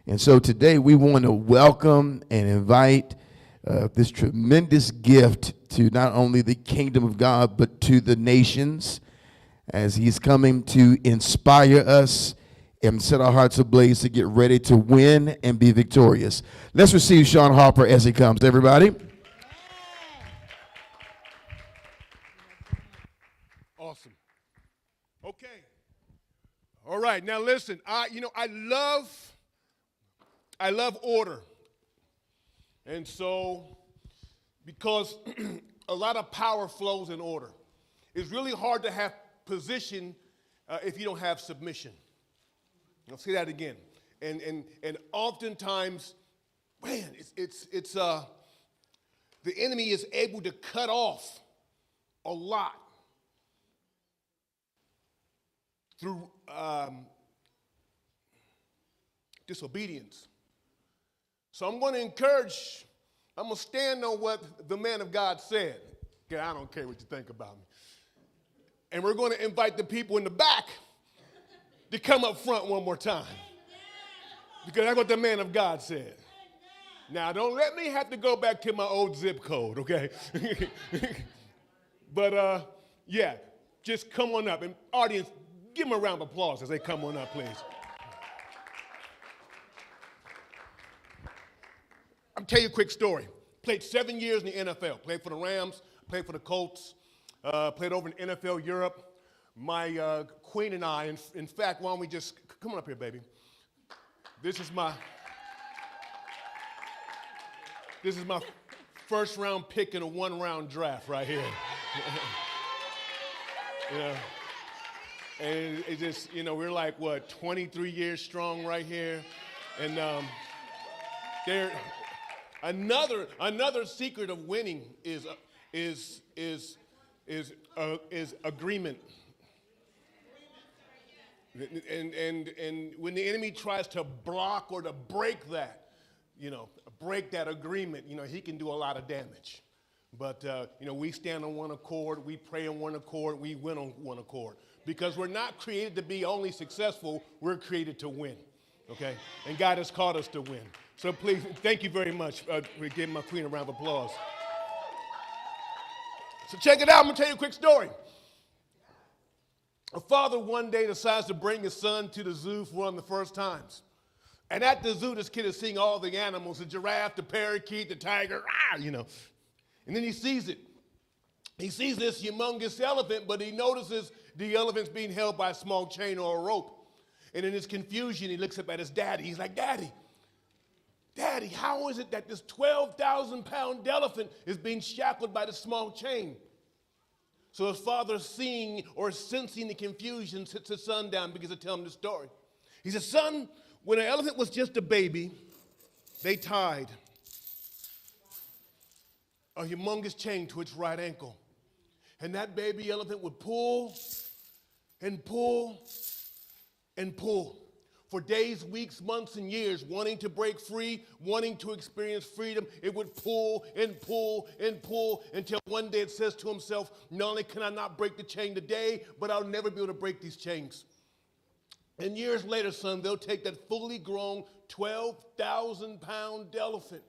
And so today we want to welcome and invite this tremendous gift to not only the kingdom of God, but to the nations as he's coming to inspire us and set our hearts ablaze to get ready to win and be victorious. Let's receive Shawn Harper as he comes, everybody. Awesome. Okay. All right. Now listen, I love order. And so because a lot of power flows in order. It's really hard to have position if you don't have submission. I'll say that again. And oftentimes, man, it's the enemy is able to cut off a lot through disobedience. So I'm going to stand on what the man of God said. Okay, I don't care what you think about me. And we're going to invite the people in the back to come up front one more time. Because that's what the man of God said. Now, don't let me have to go back to my old zip code, okay? But, yeah, just come on up. And audience, give them a round of applause as they come on up, please. I'll tell you a quick story. Played 7 years in the NFL. Played for the Rams, played for the Colts, played over in NFL Europe. My queen and I, in fact, why don't we just, come on up here, baby. This is my first round pick in a 1-round draft right here. Yeah. And it just, we're like, 23 years strong right here. And another secret of winning is agreement. And when the enemy tries to block or to break that agreement, he can do a lot of damage. But, we stand on one accord, we pray on one accord, we win on one accord. Because we're not created to be only successful, we're created to win, okay? And God has called us to win. So please, thank you very much for giving my queen a round of applause. So check it out, I'm gonna tell you a quick story. A father one day decides to bring his son to the zoo for one of the first times. And at the zoo, this kid is seeing all the animals, the giraffe, the parakeet, the tiger, And then he sees it. He sees this humongous elephant, but he notices the elephant's being held by a small chain or a rope. And in his confusion, he looks up at his daddy. He's like, Daddy, how is it that this 12,000-pound elephant is being shackled by this small chain? So his father, seeing or sensing the confusion, sits his son down, begins to tell him the story. He says, Son, when an elephant was just a baby, they tied a humongous chain to its right ankle. And that baby elephant would pull and pull and pull for days, weeks, months, and years, wanting to break free, wanting to experience freedom. It would pull and pull and pull until one day it says to himself, not only can I not break the chain today, but I'll never be able to break these chains. And years later, son, they'll take that fully grown 12,000-pound elephant,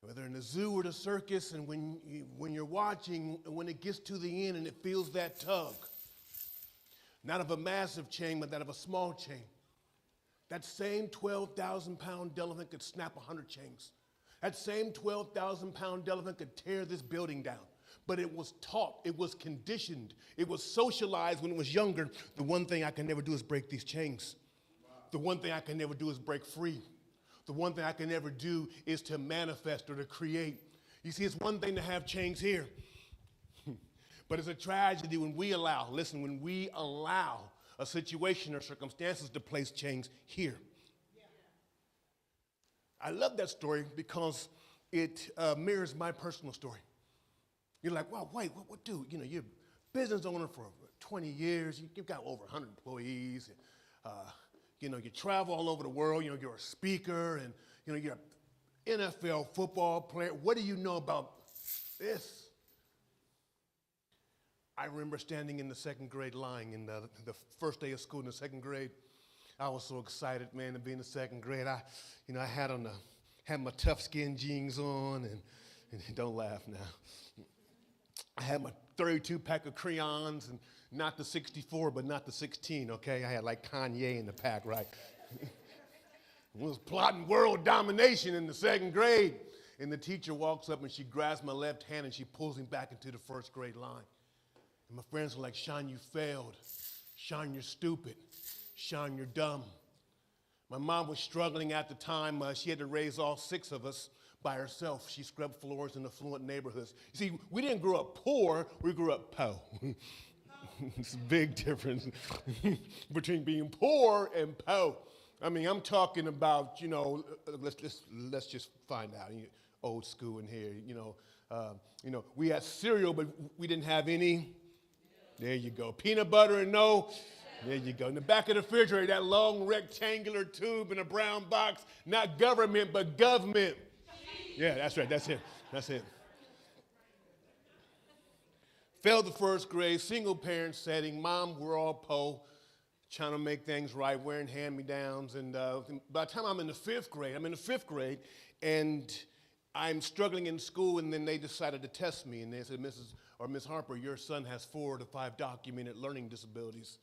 whether in the zoo or the circus, and when you're watching, when it gets to the end and it feels that tug, not of a massive chain, but that of a small chain, that same 12,000-pound elephant could snap 100 chains. That same 12,000-pound elephant could tear this building down. But it was taught, it was conditioned, it was socialized when it was younger. The one thing I can never do is break these chains. The one thing I can never do is break free. The one thing I can never do is to manifest or to create. You see, it's one thing to have chains here, but it's a tragedy when we allow a situation or circumstances to place chains here. I love that story because it mirrors my personal story. You're like, wow, wait, what dude? You're a business owner for 20 years. You've got over 100 employees. You travel all over the world. You're a speaker, and you're an NFL football player. What do you know about this? I remember standing in the second grade line in the first day of school in the second grade. I was so excited, man, to be in the second grade. I had my tough skin jeans on, and don't laugh now. I had my 32 pack of crayons, and not the 64, but not the 16, okay? I had like Kanye in the pack, right? Was plotting world domination in the second grade. And the teacher walks up and she grabs my left hand and she pulls me back into the first grade line. And my friends were like, Shawn, you failed. Shawn, you're stupid. Shawn, you're dumb. My mom was struggling at the time. She had to raise all 6 of us by herself. She scrubbed floors in affluent neighborhoods. You see, we didn't grow up poor, we grew up po'. It's a big difference between being poor and po'. I mean, I'm talking about, let's just find out. Old school in here, we had cereal, but we didn't have any. There you go. Peanut butter and no. There you go. In the back of the refrigerator, that long rectangular tube in a brown box, not government, but government. Yeah, that's right. That's it. That's it. Failed the first grade, single parent setting. Mom, we're all po', trying to make things right, wearing hand-me-downs. And by the time I'm in the 5th grade, and I'm struggling in school, and then they decided to test me. And they said, Miss Harper, your son has 4 to 5 documented learning disabilities.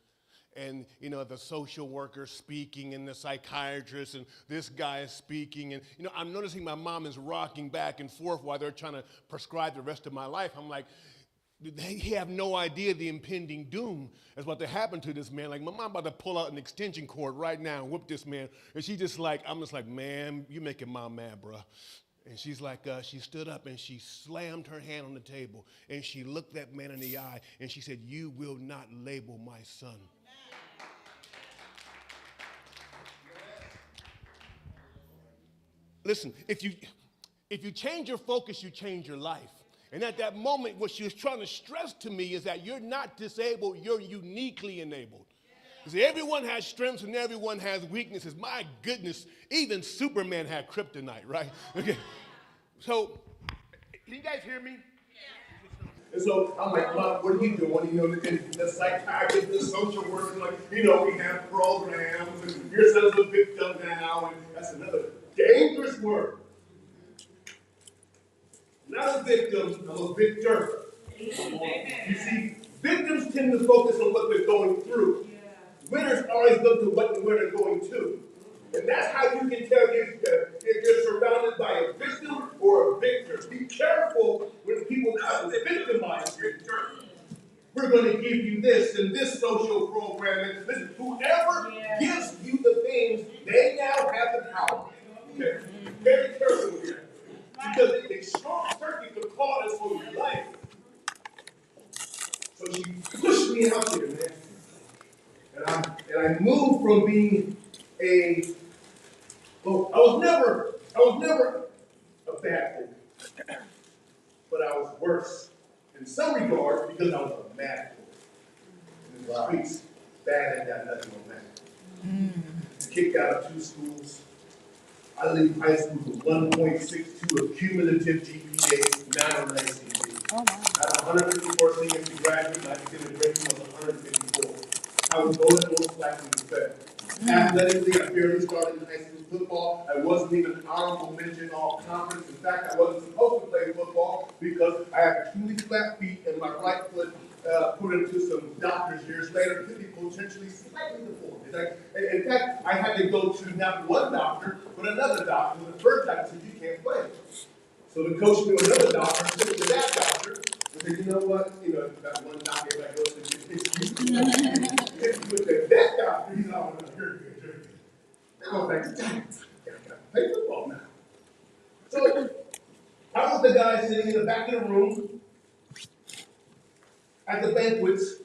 And, the social worker speaking and the psychiatrist and this guy is speaking. And, I'm noticing my mom is rocking back and forth while they're trying to prescribe the rest of my life. I'm like, they have no idea the impending doom is about to happen to this man. Like, my mom about to pull out an extension cord right now and whoop this man. And I'm just like, man, you making mom mad, bro. And she's like, she stood up and she slammed her hand on the table and she looked that man in the eye and she said, you will not label my son. Listen, if you change your focus, you change your life. And at that moment, what she was trying to stress to me is that you're not disabled, you're uniquely enabled. Because everyone has strengths and everyone has weaknesses. My goodness, even Superman had kryptonite, right? Okay. So, can you guys hear me? And so I'm like, Mom, what are you doing? The psychiatrist, the social worker, we have programs, and your son's a victim now, and that's another dangerous word. Not a victim, I'm a victor. You see, victims tend to focus on what they're going through. Winners always look to where they're going to. And that's how you can tell if you're surrounded by a victim or a victor. Be careful when people try to victimize you. We're going to give you this and this social program. And listen, whoever gives you the things, they now have the power. Okay? Very careful here. Because they short circuit the cause for your life. So she pushed me out there, man. And I moved from being I was never a bad boy. But I was worse in some regards because I was a mad boy. In the streets, bad ain't got nothing on that. Kicked out of 2 schools. I leave high school with 1.62 cumulative GPA, 9 on ACT. Out of 154 seniors who graduated, my academic rating was 154. I was voted most likely to fail. Athletically, I barely started in high school football. I wasn't even an honorable mention all conference. In fact, I wasn't supposed to play football because I had truly flat feet and my right foot put into some doctors years later could be potentially slightly deformed. In fact, I had to go to not one doctor, but another doctor. The first doctor said, you can't play. So the coach knew another doctor, took it to that doctor, and said, you know what? That one doctor, everybody goes to excuse me. That doctor, he's all, you're good. They go back to play football now. So I was the guy sitting in the back of the room at the banquets.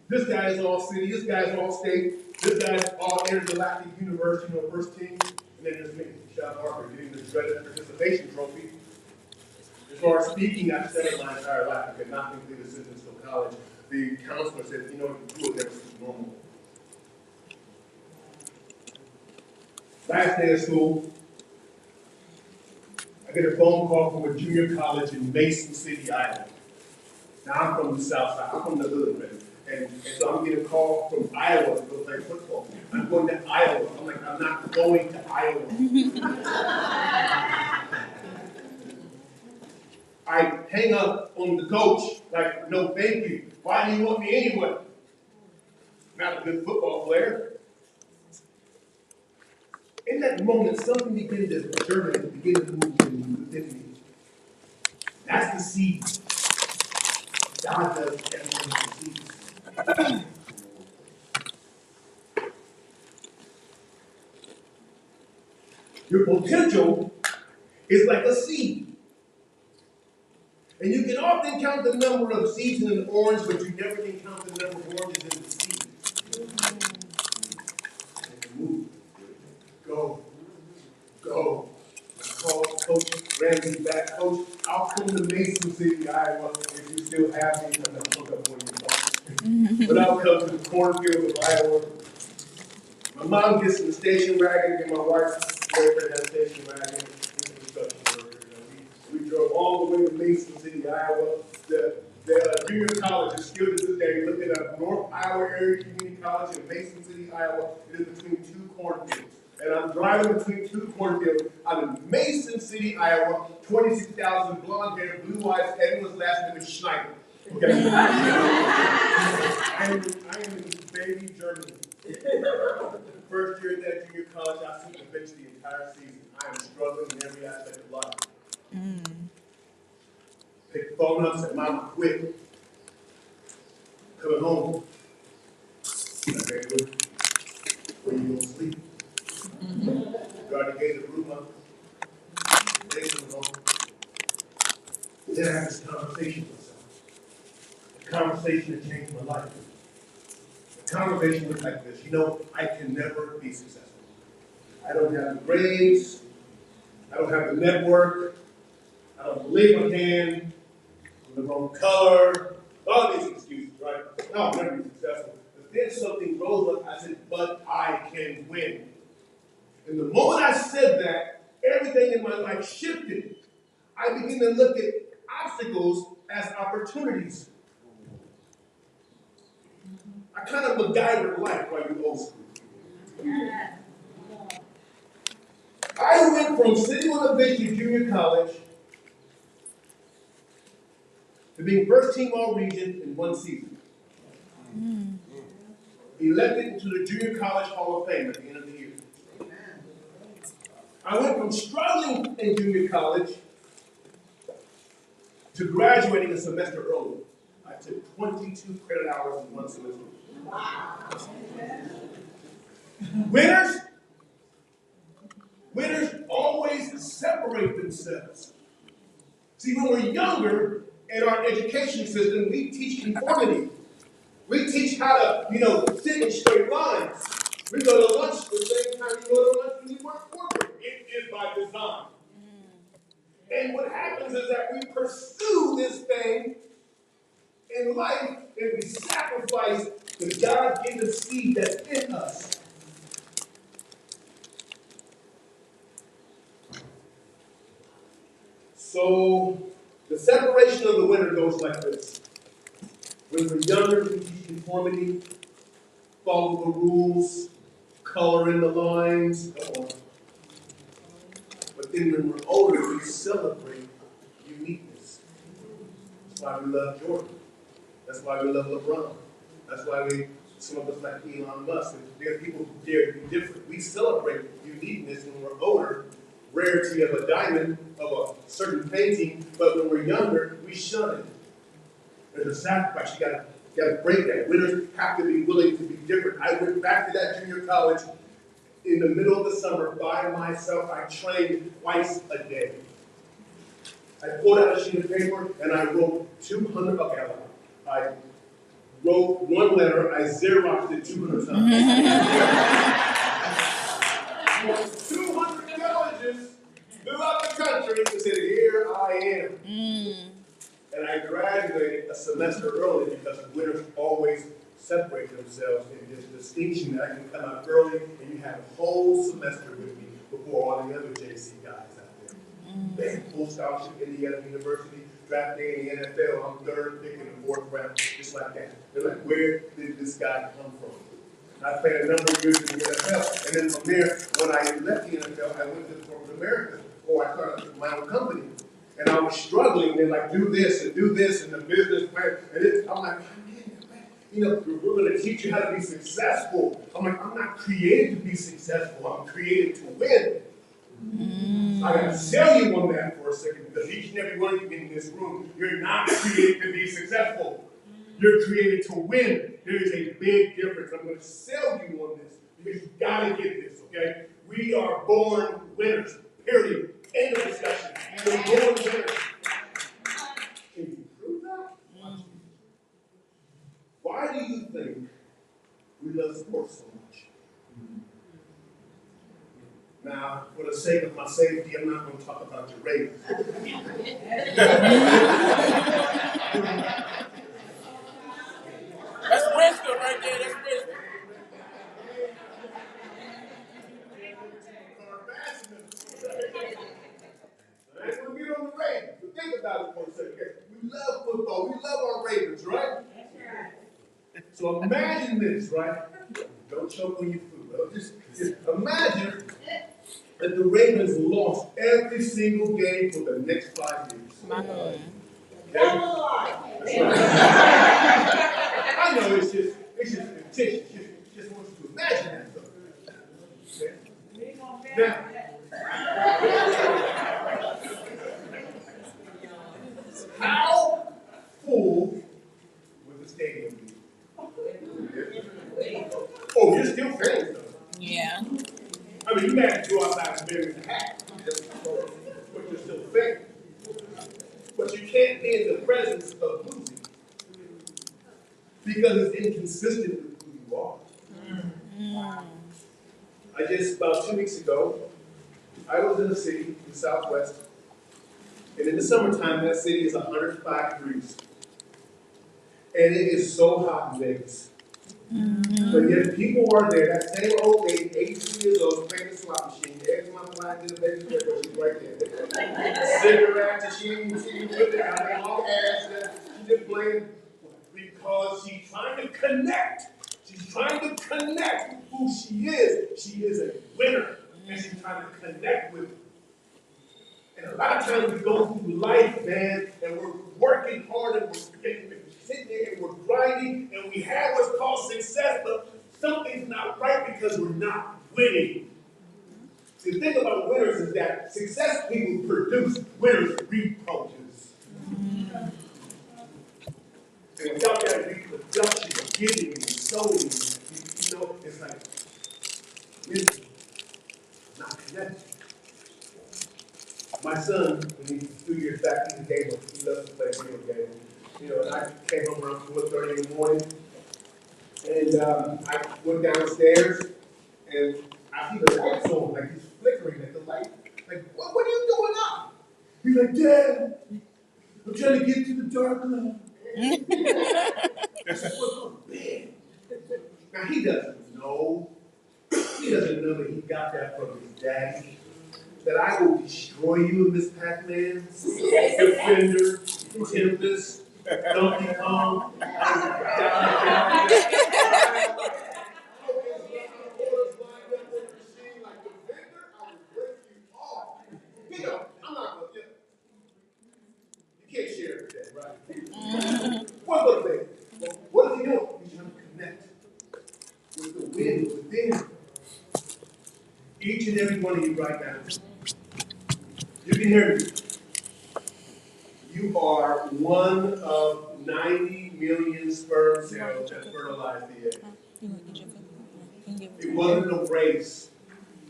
This guy is all city, this guy is all state, this guy is all intergalactic university, first team, and then there's me, Shawn Harper, getting the dreaded participation trophy. As far as speaking, I've said it my entire life. I could not complete a sentence till college. The counselor said, you would never see normal. Last day of school, I get a phone call from a junior college in Mason City, Iowa. Now, I'm from the south side. I'm from the hood, man. And so I'm getting a call from Iowa to go play football. I'm going to Iowa. I'm like, I'm not going to Iowa. I hang up on the coach, like, no, thank you. Why do you want me anyway? Not a good football player. In that moment, something began to germinate, begin to move within me. That's the seed. God does everything with seeds. Your potential is like a seed. And you can often count the number of seeds in an orange, but you never can count the number of oranges in the seed. Move. Go. Go. I called Coach Ramsey back. Coach, I'll come to Mason City, Iowa, if you still have me, because I'm hooked up on your phone. But I'll come to the cornfield of Iowa. My mom gets in the station wagon, and my wife's boyfriend has a station wagon. We drove all the way to Mason City, Iowa. The junior college is still to this day. Look it up. North Iowa Area Community College in Mason City, Iowa. It is between two cornfields. And I'm driving between two cornfields. I'm in Mason City, Iowa. 26,000 blonde hair, blue eyes. Everyone's last name is Schneider. Okay. I am in baby Germany. First year at that junior college, I took the bench the entire season. I am struggling in every aspect of life. Pick the phone up, said, Mom, quit. Coming home. Okay, where you gonna sleep? You already gave the room up. They coming home. Then I had this conversation with myself. The conversation that changed my life. The conversation was like this. You know, I can never be successful. I don't have the grades. I don't have the network. I don't believe I can. I'm the wrong color. All these excuses, right? No, I'll never be successful. But then something rose up. I said, but I can win. And the moment I said that, everything in my life shifted. I began to look at obstacles as opportunities. I kind of MacGyver life while you old school. I went from sitting on a bench in junior college to being first team all region in one season. Elected into the Junior College Hall of Fame at the end of the year. I went from struggling in junior college to graduating a semester early. I took 22 credit hours in one semester. Winners always separate themselves. See, when we're younger in our education system, we teach conformity. We teach how to, sit in straight lines. We go to lunch the same time you go to lunch when you work corporate. It is by design. And what happens is that we pursue this thing in life and we sacrifice the God-given seed that's in us. So the separation of the winner goes like this. When we're younger, we teach conformity, follow the rules, color in the lines, come on. But then when we're older, we celebrate uniqueness. That's why we love Jordan. That's why we love LeBron. That's why some of us like Elon Musk. And there are people who dare to be different. We celebrate uniqueness when we're older, rarity of a diamond, of a certain painting, but when we're younger, we shun it. There's a sacrifice. You gotta break that. Winners have to be willing to be different. I went back to that junior college in the middle of the summer by myself. I trained twice a day. I pulled out a sheet of paper and I wrote 200. Okay, I wrote one letter. I Xeroxed it 200 times. 200 colleges throughout the country and said, "Here I am." And I graduated a semester early because winners always separate themselves in this distinction that I can come out early and you have a whole semester with me before all the other JC guys out there. They have full scholarship at Indiana University, draft day in the NFL, I'm third pick in the fourth round, just like that. They're like, where did this guy come from? I played a number of years in the NFL. And then from there, when I left the NFL, I went to corporate America, or I started my own company. And I was struggling, and like, do this, and the business plan. And I'm like, we're going to teach you how to be successful. I'm like, I'm not created to be successful. I'm created to win. I got to sell you on that for a second, because each and every one of you in this room, you're not created to be successful. You're created to win. There is a big difference. I'm going to sell you on this, because you got to get this, okay? We are born winners, period. End of discussion. We're born winners. Can you prove that? Why do you think we love sports so much? Now, for the sake of my safety, I'm not going to talk about your Ravens. That's wisdom right there. That's wisdom. I ain't going to get on the Ravens, but think about it for a second. We love football. We love our Ravens, right? That's right. So imagine this, right? Don't choke on your food. Just imagine that the Ravens lost every single game for the next 5 years. Okay? That's right. I know it's just fictitious. Just want you to imagine that stuff. Okay? Now, how full would the stadium be? Oh, you're still fans, though. Yeah. I mean, you may have to go outside and bury the hat, but you're still fans. But you can't be in the presence of losing, because it's inconsistent with who you are. About 2 weeks ago, I was in a city in the Southwest, and in the summertime, that city is 105 degrees. And it is so hot in Vegas. But yet people are there, that same old lady, 82 years old, playing the slot machine. Every time I did a Vegas trip, she's right there. Cigarettes, and she ain't put it out there, long ass, she's just playing because she's trying to connect. She's trying to connect who she is. She is a winner, and she's trying to connect with it. And a lot of times we go through life, man, and we're working hard, and we're sitting there, and we're grinding, and we have what's called success, but something's not right because we're not winning. The thing about winners is that success people produce, winners reproduce. And without that reproduction of giving and sowing, it's like, it's not connected. My son, when he was 2 years back, he's a gamer. He loves to play video games. And I came home around 4:30 in the morning, and I went downstairs, and I see the lights on, like he's flickering at the light. Like, what are you doing up? He's like, Dad, I'm trying to get to the dark room. I said, what's on bed? Now he doesn't know. He doesn't know that he got that from his daddy. That I will destroy you in this Pac-Man, Defender, Tempest, Donkey Kong. I'm not gonna. You can't share it today, right? What's the thing? What is he doing? He's trying to connect with the wind within. Each and every one of you right now. You can hear me. You are one of 90 million sperm cells that fertilize the egg. It wasn't a race.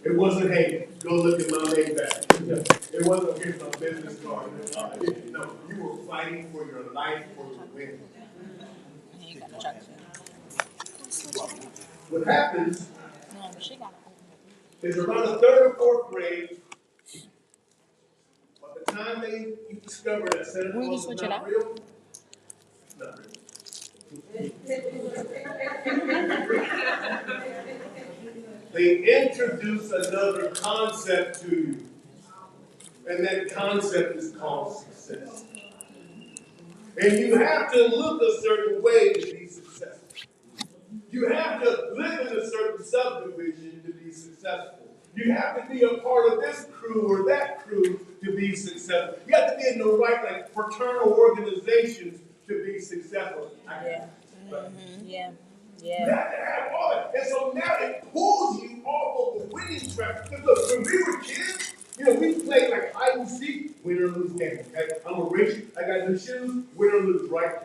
It wasn't, hey, go look at my Maybach. It wasn't, here's my business card. No, you were fighting for your life for your win. What happens is around the third or fourth grade, by the time you discover that Santa Claus is not real, it's not real. They introduce another concept to you, and that concept is called success. And you have to look a certain way to be successful. You You have to live in a certain subdivision to be successful. You have to be a part of this crew or that crew to be successful. You have to be in the right, like, fraternal organizations to be successful. Yeah. Yeah. You have to have all that. And so now it pulls you off of the winning track. Because look, when we were kids, we played like hide and seek, win or lose game. Okay? I'm a racer, I got new shoes, win or lose, right?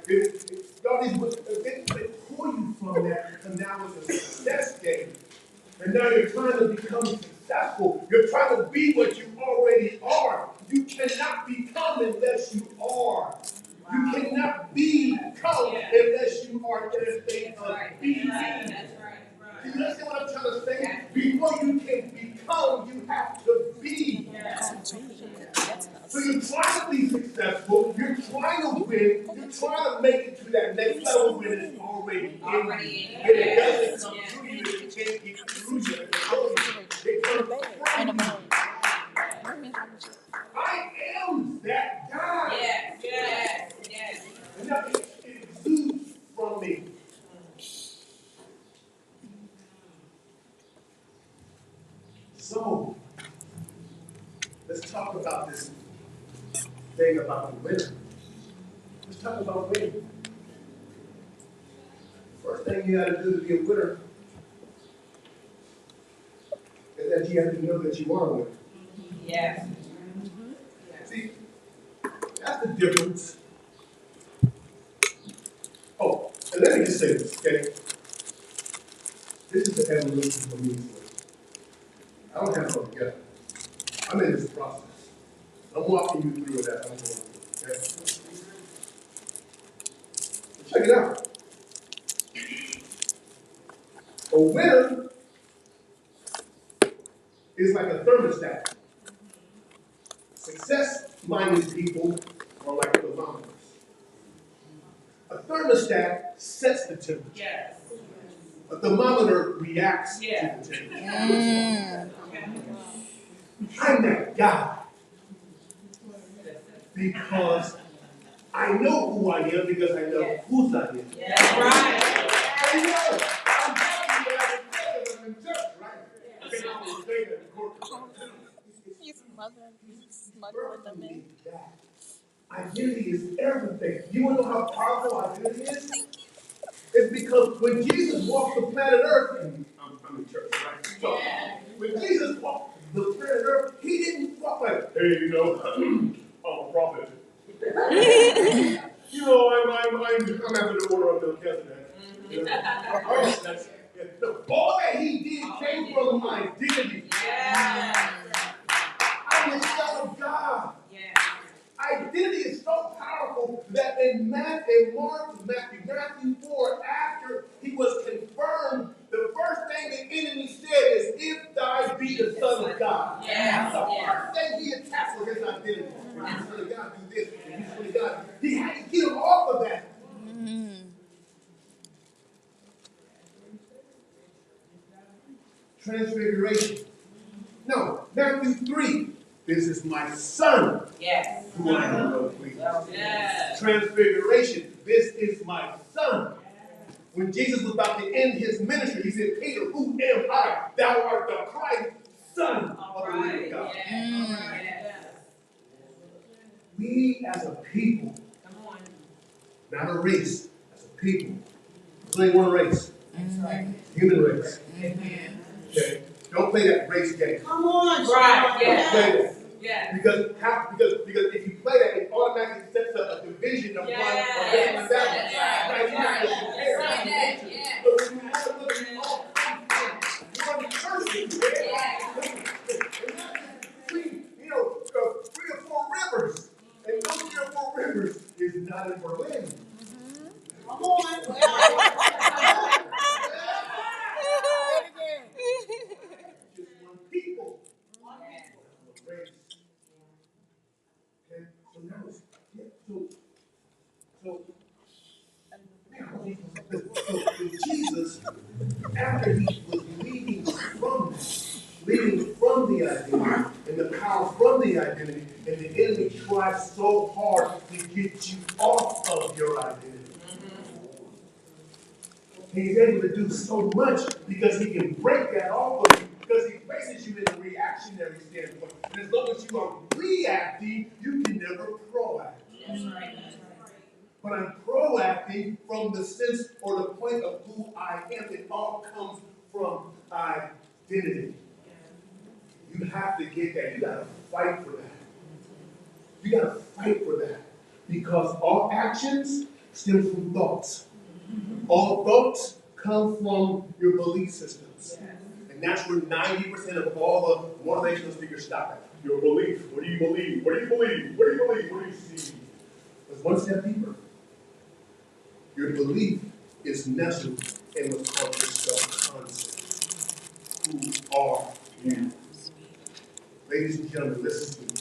All these, they pull you from that, and now it's a success game. And now you're trying to become successful. You're trying to be what you already are. You cannot become unless you are. You cannot become unless you are in a state of being. Do you understand what I'm trying to say? Before you can become, you have to be. So you're trying to be successful, you're trying to win, you're trying to make it to that next level when it's already in you. And it doesn't come to you, it can't get through you. It comes from you. I am that guy. Yes. And now it exudes from me. So, let's talk about this thing about the winner. Let's talk about winning. First thing you got to do to be a winner is that you have to know that you are a winner. Yes. See, that's the difference. Oh, and let me just say this, okay? This is the evolution for me. I don't have it all together. I'm in this process. I'm walking you through it as I'm going through, okay? Check it out. A winner is like a thermostat. Success-minded people are like thermometers. A thermostat sets the temperature. Yes. A thermometer reacts to the temperature. I'm that guy because I know who I am because I know whose I am. That's right. I know. I'm telling you that because I'm in church, right? Okay, I'm going to say that in court. He's smuggling with them in. Identity is everything. You want to know how powerful identity is? It's because when Jesus walked the planet Earth, and I'm in church, right? So, when Jesus walked the planet Earth, he didn't walk like, hey, I'm a prophet. I'm after the order of Melchizedek. All that he did came from my identity. I'm the son of God. Identity is so powerful that in Matthew 4, after he was confirmed, the first thing the enemy said is, if thou be the Son of God. That's the first thing he attacked with his identity. If you're the Son of God, do this. If you're the Son of God, he had to get him off of that. Transfiguration. No, Matthew 3. This is my son. Yes. Who I am well pleased. Yes. Transfiguration. This is my son. When Jesus was about to end his ministry, he said, Peter, who am I? Thou art the Christ, son of the living God. Yes. We as a people, not a race, as a people, there's only one race. That's right. Human race. Amen. Okay? Don't play that race game. Come on, right? Don't play that. Yeah. Because if you play that, it automatically sets up a division of one or this and that. Right? You have to compare. But when you have to look at it all one person, and that's between, 3 or 4 rivers. And those 3 or 4 rivers is not in Berlin. Come on. Just one people. Race. Okay, so now so Jesus, after he was leading from the identity, and the power from the identity, and the enemy tried so hard to get you off of your identity. He's able to do so much because he can break that off of you, because he places you in a reactionary standpoint. And as long as you are reacting, you can never proact. That's right. But I'm proacting from the sense or the point of who I am. It all comes from identity. You have to get that. You got to fight for that. You got to fight for that. Because all actions stem from thoughts. All thoughts come from your belief systems. And that's where 90% of all the motivational speakers stop at. Your belief. What do you believe? What do you believe? What do you believe? What do you see? It's one step deeper. Your belief is nestled in what's called your self-concept. Who are you? Ladies and gentlemen, listen to me.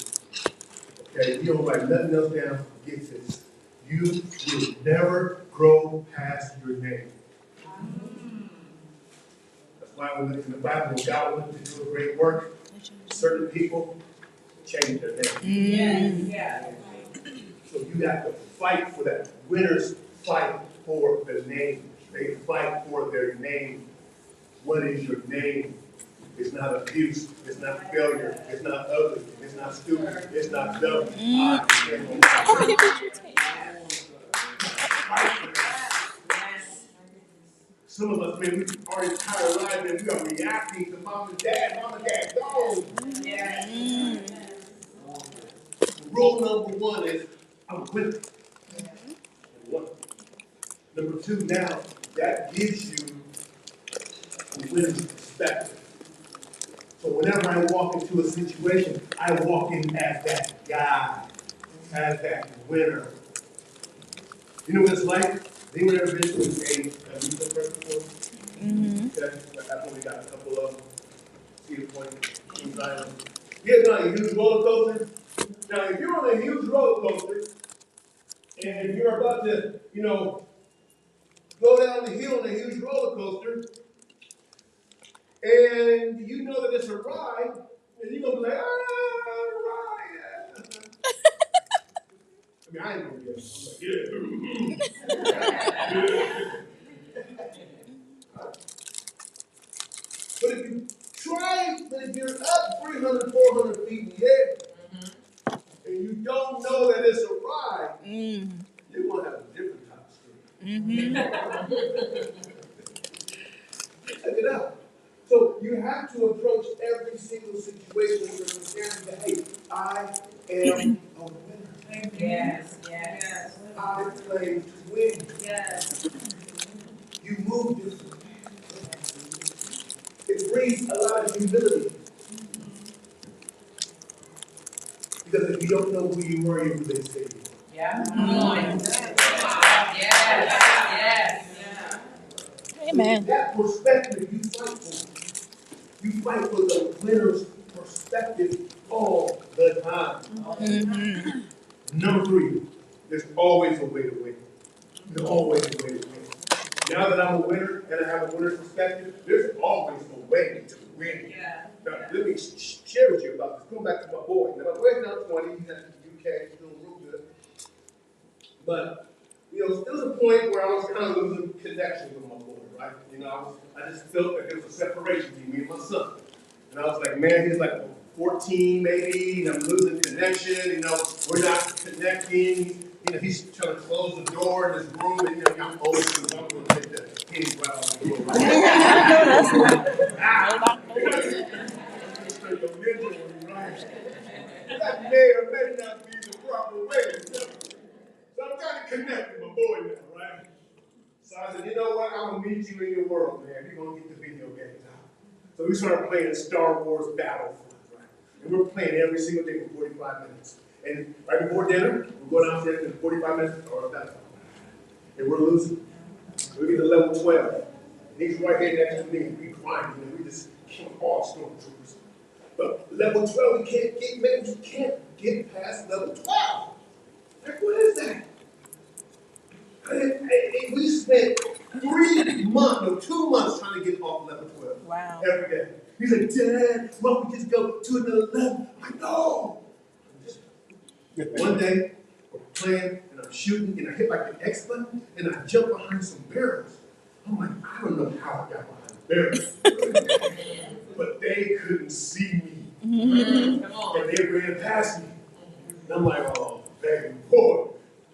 Okay, you don't write nothing else down, get this. You will never grow past your name. That's why we look in the Bible, when God wanted to do a great work, certain people change their name. Yeah. So you have to fight for that. Winners fight for the name. They fight for their name. What is your name? It's not abuse. It's not failure. It's not ugly. It's not stupid. It's not dumb. Some of us, man, we already tired of life and we are reacting to mom and dad. Mom and dad, go. Rule number one is I'm a winner. One. Number two, now that gives you a winning perspective. So whenever I walk into a situation, I walk in as that guy, as that winner. You know what it's like? Anyone ever been to a amusement park before? Okay, I've only got a couple of them. See the point? Yeah, now a huge roller coaster. Now, if you're on a huge roller coaster and you're about to, go down the hill on a huge roller coaster, and you know that it's a ride, and you're gonna be like, ride. I mean, I ain't gonna get it. I'm like, yeah. But if you're up 300, 400 feet in the air, and you don't know that it's a ride, you're going to have a different type of story. Check it out. So you have to approach every single situation with the understanding that, hey, I am a winner. Yes. I claim to win. Yes. You move differently. It breeds a lot of humility. Because if you don't know who you are, you're who they say you are. Yeah. Yes. Amen. So that perspective you fight for. You fight for the winner's perspective all the time. Number three, there's always a way to win. There's always a way to win. Now that I'm a winner and I have a winner's perspective, there's always a way to win. Yeah. Now, let me share with you about this. Going back to my boy. Now, my boy's now 20. He's at the UK. He's doing real good. But, there was a point where I was kind of losing connection with my boy, right? I just felt like there was a separation between me and my son. And I was like, man, he's like 14 maybe, and I'm losing connection. We're not connecting. He's trying to close the door in his room, and I'm old, so I'm going to take the keys right off the door. That may or may not be the proper way. So I'm trying to connect with my boy now, right? So I said, you know what? I'm going to meet you in your world, man. You're going to get the video games out. So we started playing Star Wars Battlefront, right? And we're playing every single day for 45 minutes. And right before dinner, we're going downstairs in 45 minutes, or that's and we're losing. We get to level 12. And he's right here next to me. We crying, we just can't all stormtroopers. But level 12, we can't get past level 12. Like, what is that? And we spent 2 months trying to get off level 12. Wow. Every day. He's like, Dad, why don't we just go to another level? I know. One day, we're playing, and I'm shooting, and I hit like the X button, and I jump behind some barrels. I'm like, I don't know how I got behind the barrier. But they couldn't see me. And they ran past me. And I'm like, oh, baby, boy,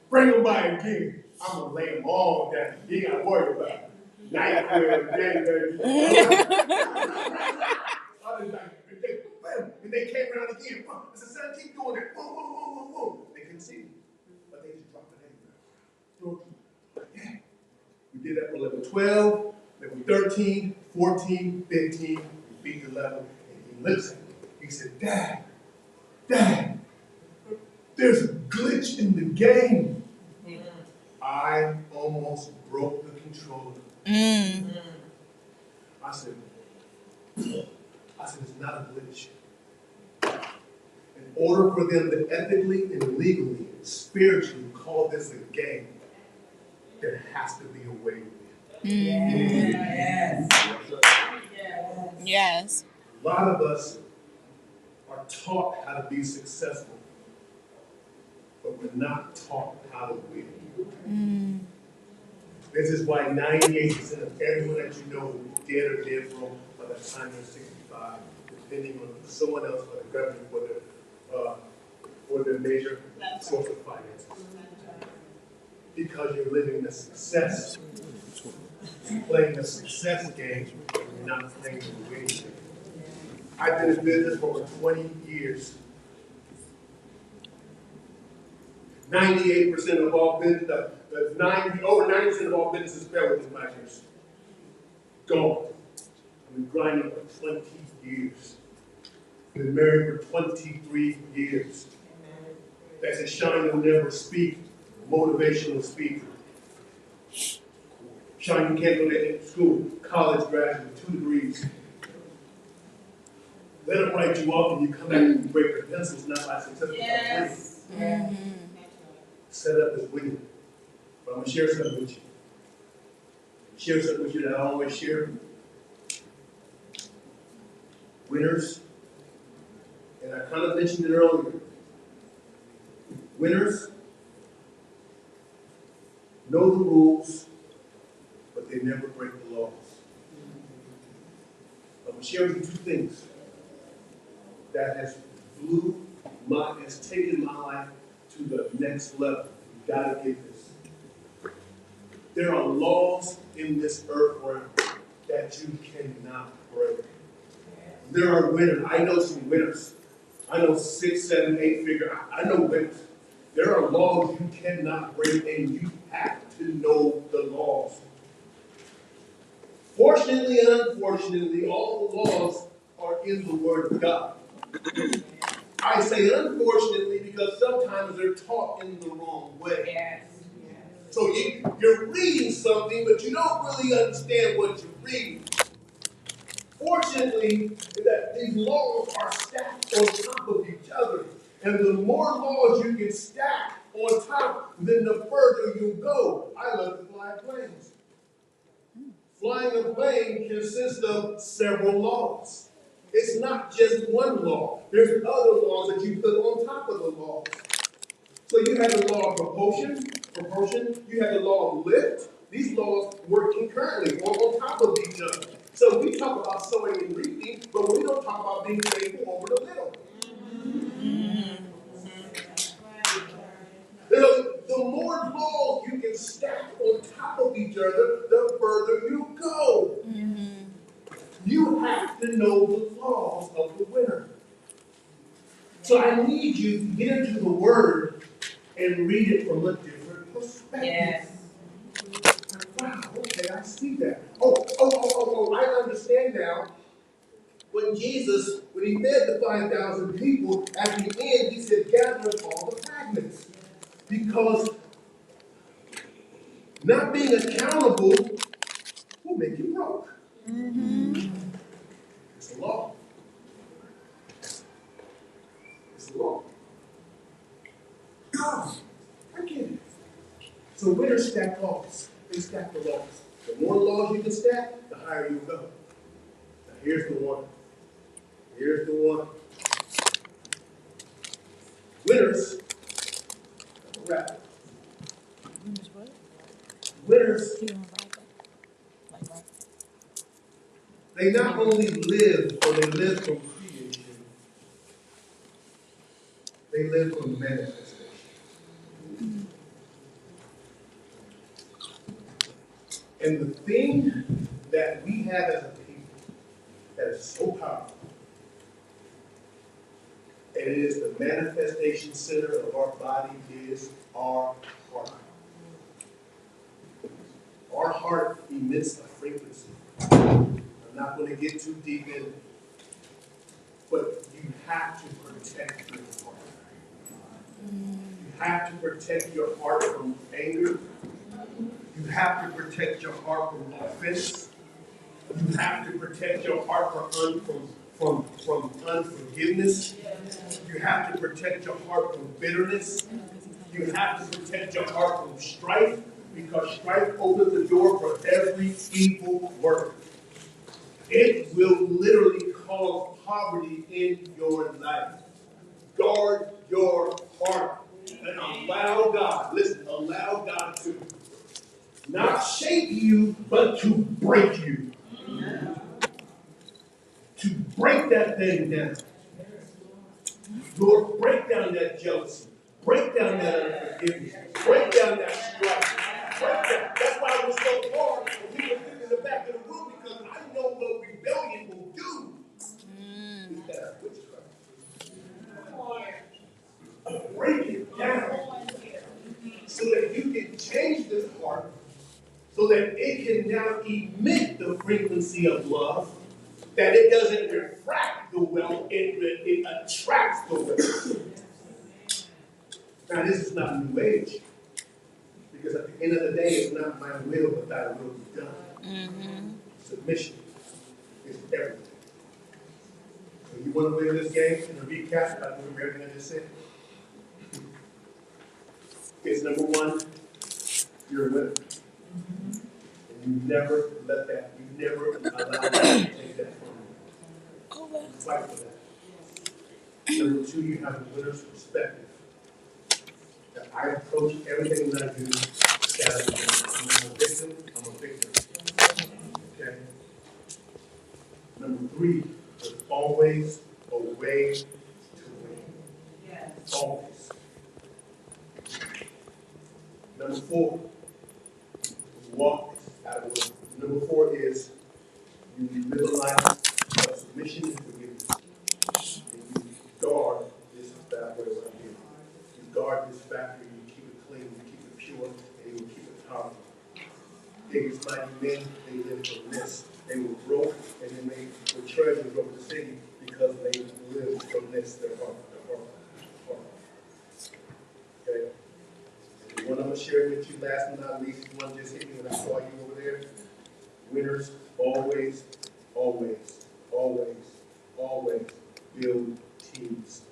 bring them by again. I'm going to lay them all down. You ain't got to worry about it. Night, day, baby. And they came around again. I said, son, keep doing that. Whoa, whoa, whoa, whoa, whoa. They couldn't see me. But they just dropped the name. Yeah. We did that for level 12, level 13, 14, 15. We beat the level. And he looks at me. He said, Dad, there's a glitch in the game. I almost broke the controller. I said, it's not a glitch. In order for them to ethically and legally, spiritually call this a game, there has to be a way with it. Yes. A lot of us are taught how to be successful, but we're not taught how to win. This is why 98% of everyone that you know will be dead or dead broke by the time they're 65, depending on someone else for the government, for their major source of finances. Because you're living the success, playing the success game, and not playing the winning game. I've been in business for over 20 years. 98% of all business, over 90% of all businesses fail within 5 years. Gone. I've been grinding for 20 years. Been married for 23 years. That's a Shawn will never speak, motivational speaker. Shawn, you can't go to school, college graduate, 2 degrees. Let them write you off and you come back and you break the pencils, not by successful winning. Set up as winning. But I'm going to share something with you. Share something with you that I always share. Winners, and I kind of mentioned it earlier. Winners know the rules, but they never break the laws. I'm going to share with you 2 things that has taken my life to the next level. You got to get this. There are laws in this earth realm that you cannot break. There are winners. I know some winners. I know 6, 7, 8 figure. I know winners. There are laws you cannot break, and you have to know the laws. Fortunately and unfortunately, all the laws are in the Word of God. I say unfortunately because sometimes they're taught in the wrong way. So you're reading something, but you don't really understand what you're reading. Fortunately, that these laws are stacked on top of each other. And the more laws you can stack on top, then the further you go. I love to fly planes. Flying a plane consists of several laws. It's not just one law. There's other laws that you put on top of the laws. So you have the law of propulsion. You have the law of lift. These laws work concurrently or on top of each other. So we talk about sowing and reaping, but we don't talk about being faithful over the middle. The more laws you can stack on top of each other, the further you go. You have to know the laws of the winner. So I need you to get into the Word and read it from a different perspective. Yes. Wow, okay, I see that. I understand now. When he fed the 5,000 people, at the end, he said, gather up all the fragments. Because not being accountable will make you broke. It's a law. It's a law. God, I get it. So winners stack laws. They stack the laws. The more laws you can stack, the higher you go. Now here's the one. Winners, rap. Winners They not only live, or they live from creation, they live from manifestation. And the thing that we have as a people that is so powerful, and it is the manifestation center of our body, is our heart. Our heart emits a frequency. I'm not going to get too deep in it, but you have to protect your heart. You have to protect your heart from anger. You have to protect your heart from offense. You have to protect your heart from unforgiveness. You have to protect your heart from bitterness. You have to protect your heart from strife, because strife opens the door for every evil work. It will literally cause poverty in your life. Guard your heart and allow God, listen, allow God to not shape you, but to break you. To break that thing down. Lord, break down that jealousy. Break down that unforgiveness. Break down that strife. Break that. That's why it was so hard when we were sitting in the back of the room, because I know what rebellion will do. Is that witchcraft. Break it down so that you can change this heart, so that it can now emit the frequency of love, that it doesn't refract the wealth, it attracts the wealth. Now, this is not New Age, because at the end of the day, it's not my will, but thy will be done. Mm-hmm. Submission is everything. So you want to win this game? In a recap, I remember everything I just said. It's number one, you're a winner. And you never let that, you never allow that to take that from you. You fight for that. Number two, you have a winner's perspective. That I approach everything that I do as I'm a victim, I'm a victim. Okay? Number three, there's always a way to win. Yes. Always. Number four, walk out of work. Number four is you live a life of submission and forgiveness. And you guard this factory right here. You guard this factory, you keep it clean, you keep it pure, and you keep it powerful. Biggest mighty men, they live from this. They were broke, and then they were treasures of the city because they lived from this, their heart. Okay? And the one I'm going to share with you last but not least, one just hit me when I saw you over there. Winners always, always, always, always build teams.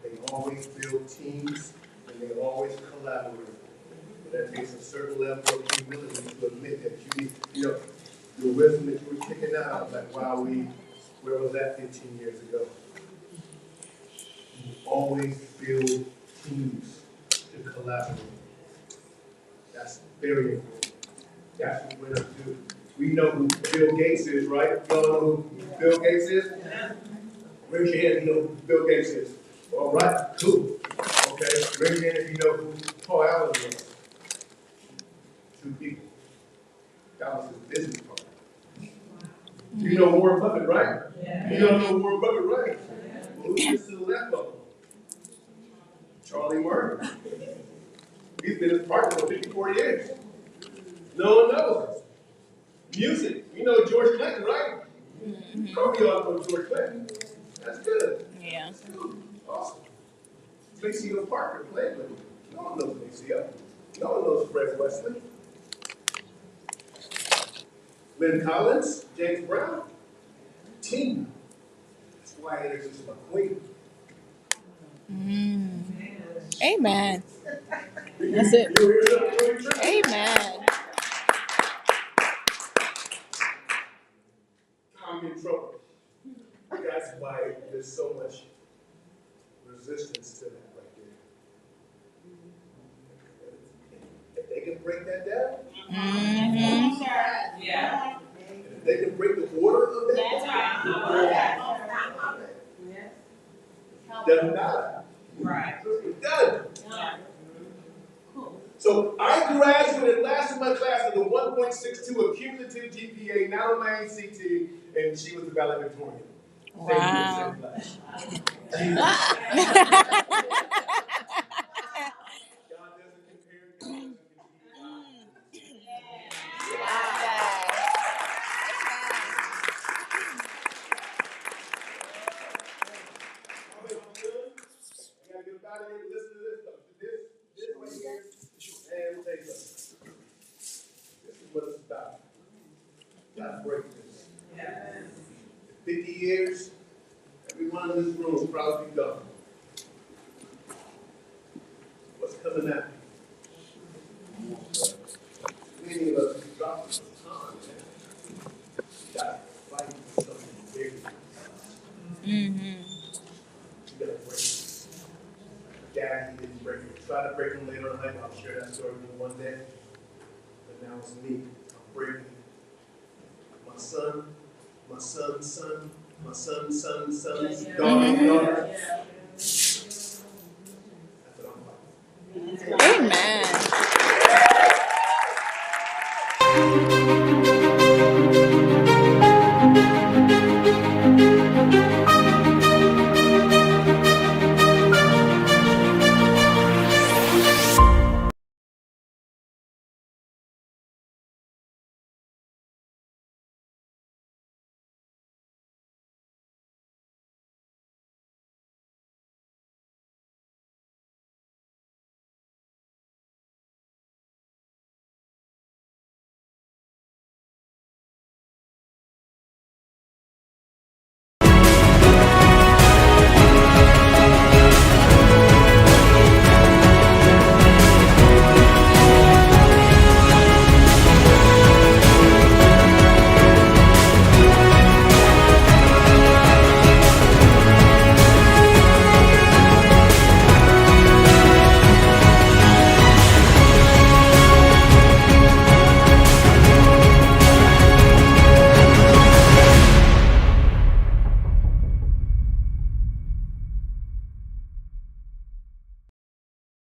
They always build teams, and they always collaborate. That takes a certain level of humility to admit that you need, your wisdom that you were kicking out. I was like, wow, where was that 15 years ago? You always build teams to collaborate. That's very important. That's what winners do. We know who Bill Gates is, right? Y'all know who Bill Gates is? Raise your hand if you know who Bill Gates is. All right, cool. Okay, raise your hand if you know who Paul Allen was. Two people. That was his business partner. You know Warren Buffett, right? Yeah. You don't know Warren Buffett, right? Well, who's just to the left of him? Charlie Munger. He's been his partner for 54 years. No one knows. Music. You know George Clinton, right? Mm-hmm. Probably all know George Clinton. That's good. Yeah. That's good. Awesome. Maceo Parker played with him. No one knows Maceo. No one knows Fred Wesley. Lynn Collins, James Brown, Tina. That's why Anderson is my queen. Amen. That's it. Amen. I'm in trouble. That's why there's so much resistance to that right there. If they can break that down, Mm-hmm. Yeah. They can break the order of that. That's right. Doesn't matter. Right. It doesn't. So I graduated last in my class with a 1.62 cumulative GPA, not on my ACT, and she was the valedictorian. Wow. Same class. God doesn't compare. God doesn't compete. All right, I'm done. I gotta get about here and listen to this stuff. This right here, and we'll take this. This is what it's about. God's break this. 50 years, everyone in this room will probably be gone. What's coming at me? Many of us drop the time, man. Got to fight for something bigger. You gotta break it. Dad, he didn't break it. Try to break them later in life. I'll share that story with you one day. But now it's me. I'm breaking it. My son's son's daughter.